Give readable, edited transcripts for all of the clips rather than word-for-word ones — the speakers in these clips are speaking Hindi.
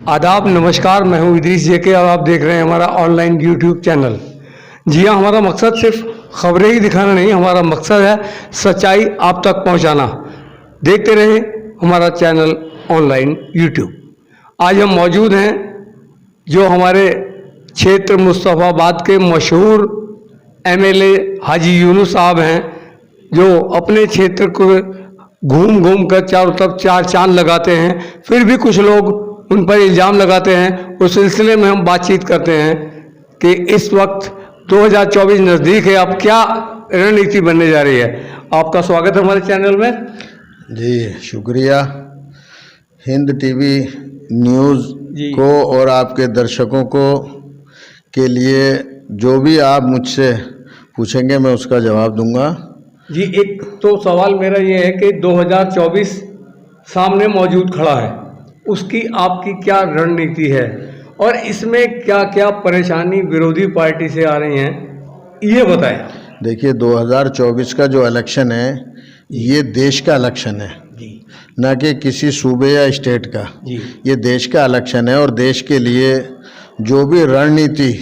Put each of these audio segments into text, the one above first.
आदाब, नमस्कार। मैं हूं इदरीस जेके और आप देख रहे हैं हमारा ऑनलाइन यूट्यूब चैनल। जी हाँ, हमारा मकसद सिर्फ खबरें ही दिखाना नहीं, हमारा मकसद है सच्चाई आप तक पहुंचाना। देखते रहें हमारा चैनल ऑनलाइन यूट्यूब। आज हम मौजूद हैं जो हमारे क्षेत्र मुस्तफ़ाबाद के मशहूर एमएलए हाजी यूनुस साहब हैं, जो अपने क्षेत्र को घूम घूम कर चारों तरफ चार चांद लगाते हैं। फिर भी कुछ लोग उन पर इल्ज़ाम लगाते हैं। उस सिलसिले में हम बातचीत करते हैं कि इस वक्त 2024 नज़दीक है, अब क्या रणनीति बनने जा रही है। आपका स्वागत है हमारे चैनल में। जी शुक्रिया। हिंद टीवी न्यूज़ को और आपके दर्शकों को के लिए जो भी आप मुझसे पूछेंगे मैं उसका जवाब दूंगा। जी, एक तो सवाल मेरा ये है कि 2024 सामने मौजूद खड़ा है, उसकी आपकी क्या रणनीति है और इसमें क्या क्या परेशानी विरोधी पार्टी से आ रही हैं, ये बताएं। देखिए, 2024 का जो इलेक्शन है ये देश का इलेक्शन है, न कि किसी सूबे या स्टेट का। ये देश का इलेक्शन है और देश के लिए जो भी रणनीति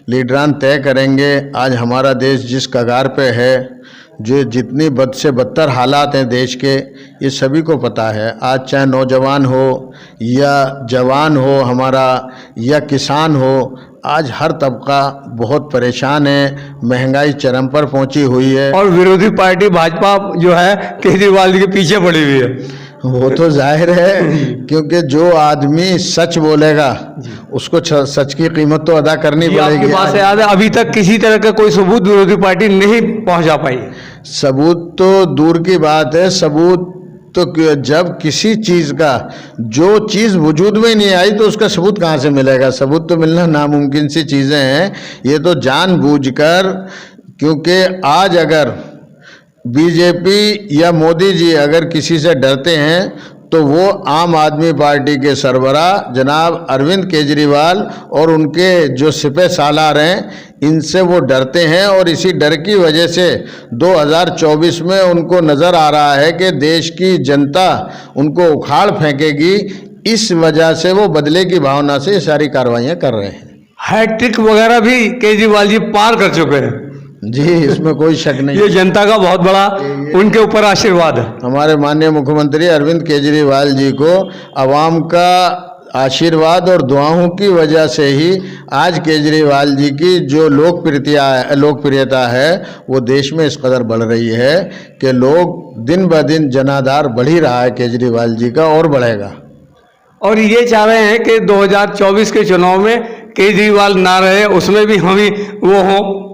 लीडरान तय करेंगे। आज हमारा देश जिस कगार पे है, जो जितनी बद से बदतर हालात हैं देश के, ये सभी को पता है। आज चाहे नौजवान हो या जवान हो हमारा या किसान हो, आज हर तबका बहुत परेशान है। महंगाई चरम पर पहुंची हुई है और विरोधी पार्टी भाजपा जो है केजरीवाल जी के पीछे पड़ी हुई है। वो तो जाहिर है, क्योंकि जो आदमी सच बोलेगा उसको सच की कीमत तो अदा करनी पड़ेगी। आपकी बात से याद है, अभी तक किसी तरह का कोई सबूत विरोधी पार्टी नहीं पहुंचा पाई। सबूत तो दूर की बात है, सबूत तो जब किसी चीज़ का जो चीज़ वजूद में नहीं आई तो उसका सबूत कहाँ से मिलेगा। सबूत तो मिलना नामुमकिन सी चीज़ें हैं। ये तो जानबूझकर, क्योंकि आज अगर बीजेपी या मोदी जी अगर किसी से डरते हैं तो वो आम आदमी पार्टी के सरबराह जनाब अरविंद केजरीवाल और उनके जो सिपह सालार हैं, इनसे वो डरते हैं। और इसी डर की वजह से 2024 में उनको नज़र आ रहा है कि देश की जनता उनको उखाड़ फेंकेगी। इस वजह से वो बदले की भावना से ये सारी कार्रवाइयाँ कर रहे हैं। हैट्रिक वगैरह भी केजरीवाल जी पार कर चुके हैं। जी, इसमें कोई शक नहीं। ये जनता का बहुत बड़ा उनके ऊपर आशीर्वाद है। हमारे माननीय मुख्यमंत्री अरविंद केजरीवाल जी को आवाम का आशीर्वाद और दुआओं की वजह से ही आज केजरीवाल जी की जो लोकप्रियता है वो देश में इस कदर बढ़ रही है कि लोग दिन ब दिन जनाधार बढ़ ही रहा है केजरीवाल जी का, और बढ़ेगा। और ये चाह रहे हैं कि 2024 के चुनाव में केजरीवाल ना रहे, उसमें भी हम ही वो हों।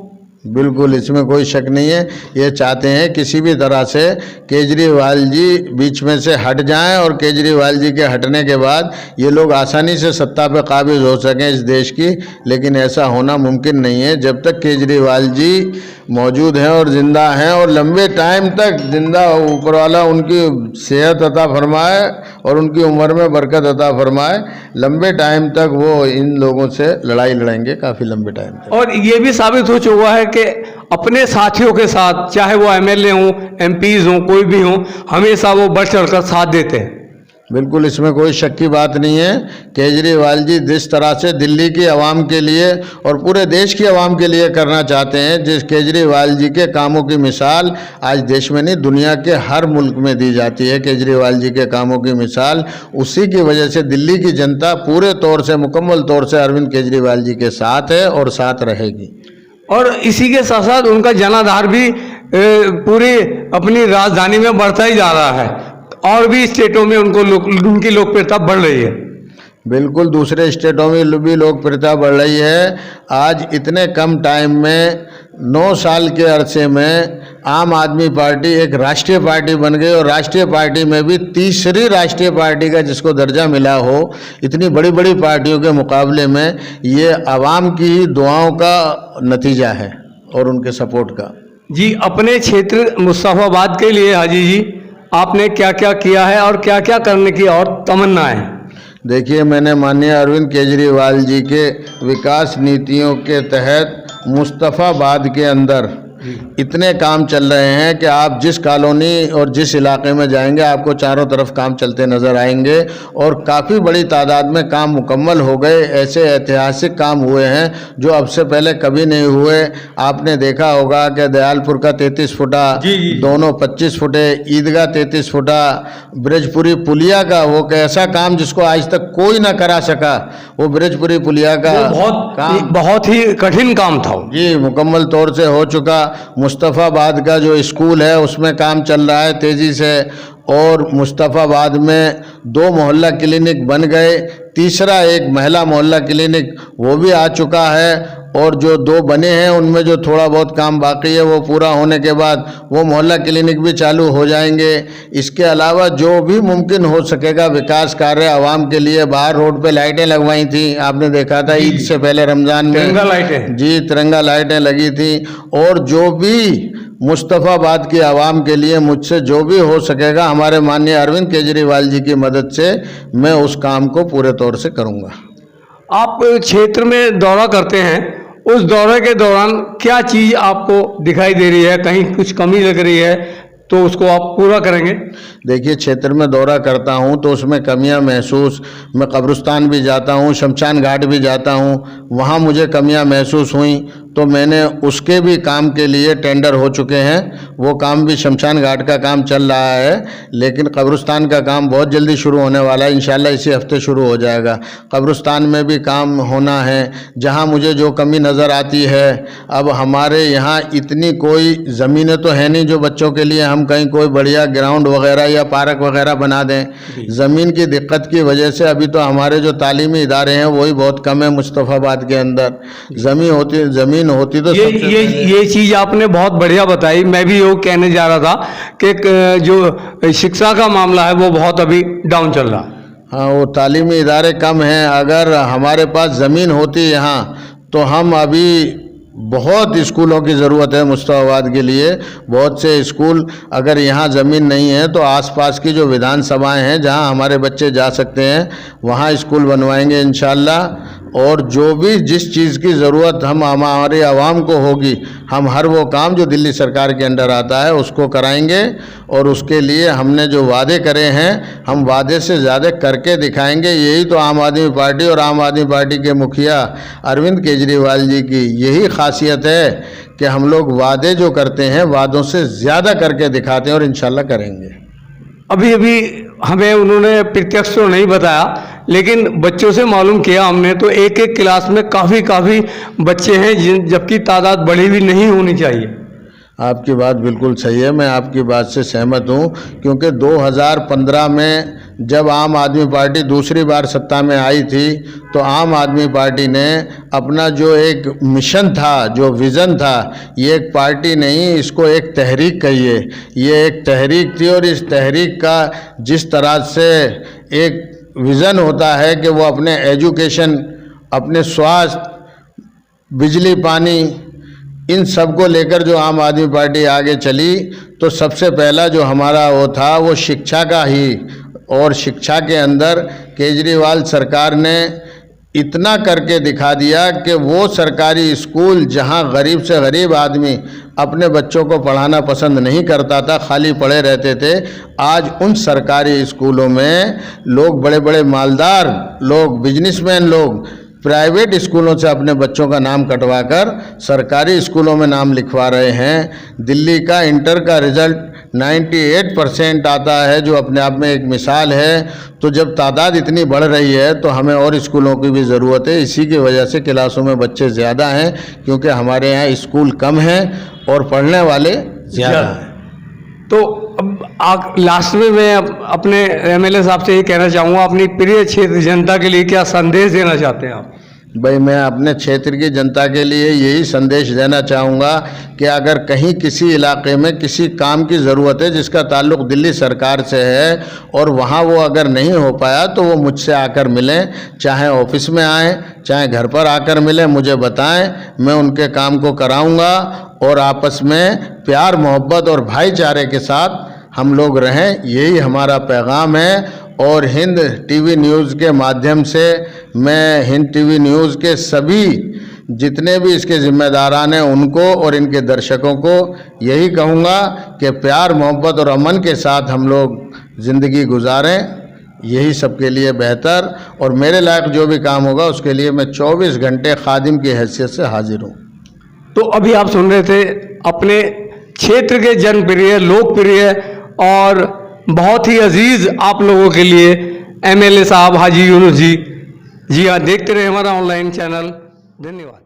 बिल्कुल, इसमें कोई शक नहीं है। ये चाहते हैं किसी भी तरह से केजरीवाल जी बीच में से हट जाएं और केजरीवाल जी के हटने के बाद ये लोग आसानी से सत्ता पे काबिज हो सकें इस देश की। लेकिन ऐसा होना मुमकिन नहीं है जब तक केजरीवाल जी मौजूद हैं और ज़िंदा हैं, और लंबे टाइम तक जिंदा ऊपर वाला उनकी सेहत अता फरमाए और उनकी उम्र में बरकत अता फरमाए। लंबे टाइम तक वो इन लोगों से लड़ाई लड़ेंगे, काफ़ी लंबे टाइम तक। और ये भी साबित हो चुका है कि अपने साथियों के साथ, चाहे वो एमएलए हों, एमपीज हों, कोई भी हों, हमेशा वो बढ़ चढ़कर साथ देते हैं। बिल्कुल, इसमें कोई शक की बात नहीं है। केजरीवाल जी जिस तरह से दिल्ली की आवाम के लिए और पूरे देश की आवाम के लिए करना चाहते हैं, जिस केजरीवाल जी के कामों की मिसाल आज देश में नहीं दुनिया के हर मुल्क में दी जाती है। केजरीवाल जी के कामों की मिसाल, उसी की वजह से दिल्ली की जनता पूरे तौर से, मुकम्मल तौर से अरविंद केजरीवाल जी के साथ है और साथ रहेगी। और इसी के साथ साथ उनका जनाधार भी पूरी अपनी राजधानी में बढ़ता ही जा रहा है और भी स्टेटों में उनकी लोकप्रियता बढ़ रही है। बिल्कुल, दूसरे स्टेटों में भी लोकप्रियता बढ़ रही है। आज इतने कम टाइम में 9 साल के अरसे में आम आदमी पार्टी एक राष्ट्रीय पार्टी बन गई और राष्ट्रीय पार्टी में भी तीसरी राष्ट्रीय पार्टी का जिसको दर्जा मिला हो। इतनी बड़ी बड़ी पार्टियों के मुकाबले में ये आवाम की ही दुआओं का नतीजा है और उनके सपोर्ट का। जी, अपने क्षेत्र मुस्तफ़ाबाद के लिए हाजी जी आपने क्या क्या किया है और क्या क्या करने की और तमन्ना है? देखिए, मैंने माननीय अरविंद केजरीवाल जी के विकास नीतियों के तहत मुस्तफ़ाबाद के अंदर इतने काम चल रहे हैं कि आप जिस कॉलोनी और जिस इलाके में जाएंगे आपको चारों तरफ काम चलते नज़र आएंगे और काफ़ी बड़ी तादाद में काम मुकम्मल हो गए। ऐसे ऐतिहासिक काम हुए हैं जो अब से पहले कभी नहीं हुए। आपने देखा होगा कि दयालपुर का 33 फुटा, दोनों 25 फुटे, ईदगाह 33 फुटा, ब्रजपुरी पुलिया का वो कैसा काम जिसको आज तक कोई ना करा सका, वो ब्रजपुरी पुलिया का बहुत ही कठिन काम था जी, मुकम्मल तौर से हो चुका। मुस्तफ़ाबाद का जो स्कूल है उसमें काम चल रहा है तेज़ी से और मुस्तफ़ाबाद में 2 मोहल्ला क्लिनिक बन गए, तीसरा एक महिला मोहल्ला क्लिनिक वो भी आ चुका है और जो 2 बने हैं उनमें जो थोड़ा बहुत काम बाकी है वो पूरा होने के बाद वो मोहल्ला क्लिनिक भी चालू हो जाएंगे। इसके अलावा जो भी मुमकिन हो सकेगा विकास कार्य आवाम के लिए, बाहर रोड पे लाइटें लगवाई थी, आपने देखा था ईद से पहले रमज़ान में तिरंगा लाइटें, जी तिरंगा लाइटें लगी थी। और जो भी मुस्तफ़ाबाद की आवाम के लिए मुझसे जो भी हो सकेगा हमारे माननीय अरविंद केजरीवाल जी की मदद से मैं उस काम को पूरे तौर से करूँगा। आप क्षेत्र में दौरा करते हैं, उस दौरे के दौरान क्या चीज़ आपको दिखाई दे रही है, कहीं कुछ कमी लग रही है तो उसको आप पूरा करेंगे? देखिए, क्षेत्र में दौरा करता हूं तो उसमें कमियां महसूस, मैं कब्रिस्तान भी जाता हूं, शमशान घाट भी जाता हूं, वहां मुझे कमियां महसूस हुई तो मैंने उसके भी काम के लिए टेंडर हो चुके हैं। वो काम भी, शमशान घाट का काम चल रहा है लेकिन कब्रिस्तान का काम बहुत जल्दी शुरू होने वाला है, इंशाल्लाह इसी हफ्ते शुरू हो जाएगा। कब्रिस्तान में भी काम होना है। जहां मुझे जो कमी नज़र आती है, अब हमारे यहाँ इतनी कोई ज़मीनें तो है नहीं जो बच्चों के लिए हम कहीं कोई बढ़िया ग्राउंड वगैरह या पार्क वगैरह बना दें। ज़मीन की दिक्कत की वजह से अभी तो हमारे जो तालीमी इदारे हैं वही बहुत कम है मुस्तफ़ाबाद के अंदर। ज़मीन होती तो ये चीज़ आपने बहुत बढ़िया बताई। मैं भी ये कहने जा रहा था कि जो शिक्षा का मामला है वो बहुत अभी डाउन चल रहा। हाँ, वो तालीमी इदारे कम हैं। अगर हमारे पास ज़मीन होती यहाँ तो हम अभी, बहुत स्कूलों की ज़रूरत है मुस्तफ़ाबाद के लिए। बहुत से स्कूल, अगर यहाँ ज़मीन नहीं है तो आसपास की जो विधानसभाएं हैं जहाँ हमारे बच्चे जा सकते हैं वहाँ स्कूल बनवाएंगे इंशाल्लाह। और जो भी जिस चीज़ की ज़रूरत हम हमारे आवाम को होगी, हम हर वो काम जो दिल्ली सरकार के अंडर आता है उसको कराएंगे। और उसके लिए हमने जो वादे करे हैं हम वादे से ज़्यादा करके दिखाएंगे। यही तो आम आदमी पार्टी और आम आदमी पार्टी के मुखिया अरविंद केजरीवाल जी की यही खासियत है कि हम लोग वादे जो करते हैं वादों से ज़्यादा करके दिखाते हैं और इंशाल्लाह करेंगे। अभी हमें उन्होंने प्रत्यक्ष तो नहीं बताया लेकिन बच्चों से मालूम किया हमने तो एक क्लास में काफ़ी बच्चे हैं जबकि तादाद बढ़ी हुई नहीं होनी चाहिए। आपकी बात बिल्कुल सही है, मैं आपकी बात से सहमत हूँ क्योंकि 2015 में जब आम आदमी पार्टी दूसरी बार सत्ता में आई थी तो आम आदमी पार्टी ने अपना जो एक मिशन था, जो विज़न था, ये एक पार्टी नहीं, इसको एक तहरीक कहिए, ये एक तहरीक थी। और इस तहरीक का जिस तरह से एक विज़न होता है कि वो अपने एजुकेशन, अपने स्वास्थ्य, बिजली, पानी, इन सब को लेकर जो आम आदमी पार्टी आगे चली तो सबसे पहला जो हमारा वो था वो शिक्षा का ही। और शिक्षा के अंदर केजरीवाल सरकार ने इतना करके दिखा दिया कि वो सरकारी स्कूल जहां गरीब से गरीब आदमी अपने बच्चों को पढ़ाना पसंद नहीं करता था, खाली पढ़े रहते थे, आज उन सरकारी स्कूलों में लोग, बड़े बड़े मालदार लोग, बिजनेसमैन लोग प्राइवेट स्कूलों से अपने बच्चों का नाम कटवाकर सरकारी स्कूलों में नाम लिखवा रहे हैं। दिल्ली का इंटर का रिज़ल्ट 98% आता है जो अपने आप में एक मिसाल है। तो जब तादाद इतनी बढ़ रही है तो हमें और स्कूलों की भी ज़रूरत है। इसी की वजह से क्लासों में बच्चे ज़्यादा हैं क्योंकि हमारे यहाँ स्कूल कम हैं और पढ़ने वाले ज़्यादा हैं। तो अब लास्ट में मैं अपने एमएलए साहब से ये कहना चाहूँगा, अपनी प्रिय क्षेत्र जनता के लिए क्या संदेश देना चाहते हैं आप? भाई, मैं अपने क्षेत्र की जनता के लिए यही संदेश देना चाहूँगा कि अगर कहीं किसी इलाके में किसी काम की ज़रूरत है जिसका ताल्लुक़ दिल्ली सरकार से है और वहाँ वो अगर नहीं हो पाया तो वो मुझसे आकर मिलें, चाहे ऑफिस में आएँ, चाहे घर पर आकर मिलें, मुझे बताएं, मैं उनके काम को कराऊँगा। और आपस में प्यार, मोहब्बत और भाईचारे के साथ हम लोग रहें, यही हमारा पैगाम है। और हिंद टीवी न्यूज़ के माध्यम से मैं हिंद टीवी न्यूज़ के सभी जितने भी इसके जिम्मेदारान हैं उनको और इनके दर्शकों को यही कहूँगा कि प्यार मोहब्बत और अमन के साथ हम लोग ज़िंदगी गुजारें, यही सबके लिए बेहतर। और मेरे लायक जो भी काम होगा उसके लिए मैं 24 घंटे खादिम की हैसियत से हाजिर हूँ। तो अभी आप सुन रहे थे अपने क्षेत्र के जनप्रिय, लोकप्रिय और बहुत ही अजीज आप लोगों के लिए एमएलए साहब हाजी यूनुस जी। जी हाँ, देखते रहे हमारा ऑनलाइन चैनल। धन्यवाद।